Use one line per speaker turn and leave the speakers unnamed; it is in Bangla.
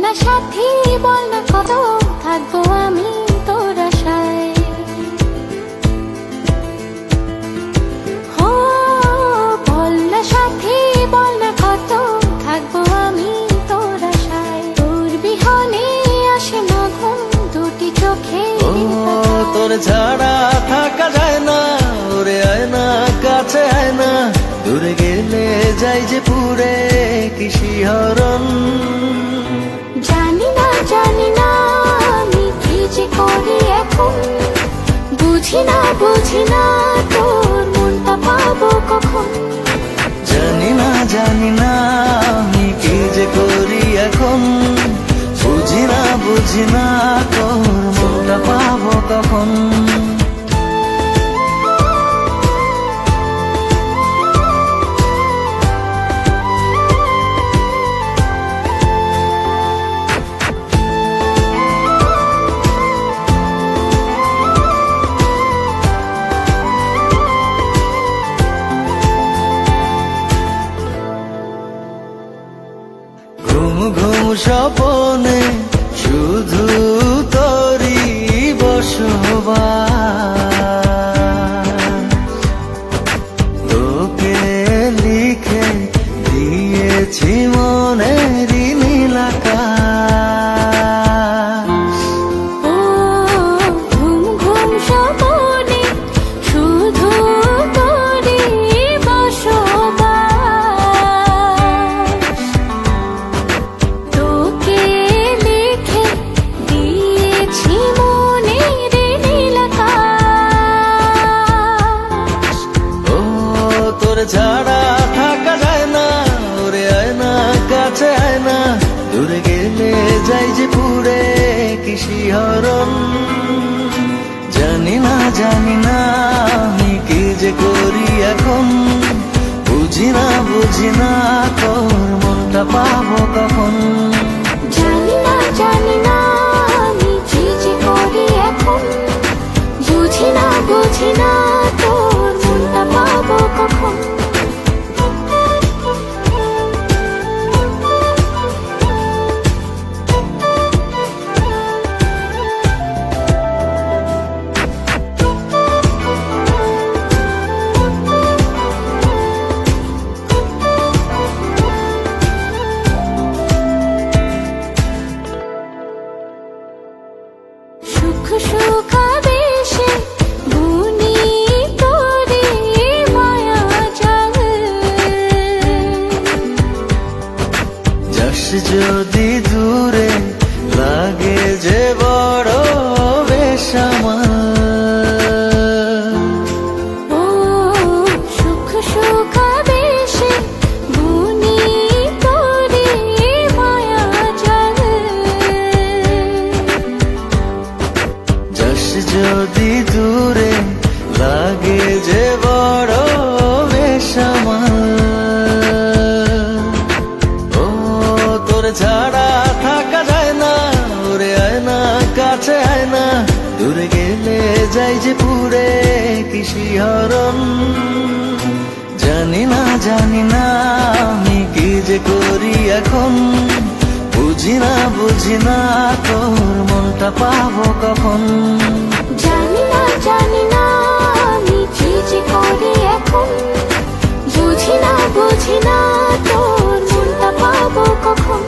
না সাথী বল না কত থাকবো আমি তোর আশায়। ও বল না সাথী বল না কত থাকবো আমি তোর আশায়। তোর বিহনে আসে না ঘুম দুটি চোখে।
ও তোর ছাড়া থাকা যায় না, ওরে আয় না কাছে আয় না, দূরে গেলে যাই যে পুরে কি শিহরণ।
জানি না আমি কি যে করি এখন, বুঝি না তোর মনটা পাবো কখন।
জানি না আমি কি যে করি এখন, বুঝি না তোর মনটা পাবো কখন। ঘুম ঘুম স্বপনে শুধু তোরই বসবাস, তোকে লিখে দিয়েছি মনের নীল আকাশ।
ও ঘুম ঘুম স্বপনে শুধু তোরই বসবাস, তোকে লিখে দিয়েছি মনের নীল আকাশ।
ও তোর ছাড়া থাকা যায় না, ওরে আয় না কাছে আয় না, দূরে গেলে যাই যে পুরে কি শিহরণ। জানি না আমি কি যে করি এখন, বুঝি না তোর মনটা পাবো কখন।
জানি না আমি কি যে করি এখন, বুঝি না তোর মনটা পাবো কখন। সুখ সুখাবেশে বুনি তোরে মায়া জাল,
যাস যদি দূরে লাগে যে বড় বেসামাল।
ও সুখ সুখাবেশে বুনি তোরে মায়া জাল,
যাস যদি দূরে লাগে যে বড় বেসামাল। ও তোর ছাড়া থাকা যায় না, ওরে আয় না কাছে আয় না, দূরে গেলে যাই যে পুরে কি শিহরণ। জানি না আমি কি যে করি এখন, বুঝি না তোর মনটা পাবো কখন।
জানি না আমি কি যে করি এখন, বুঝি না তোর মনটা পাবো কখন।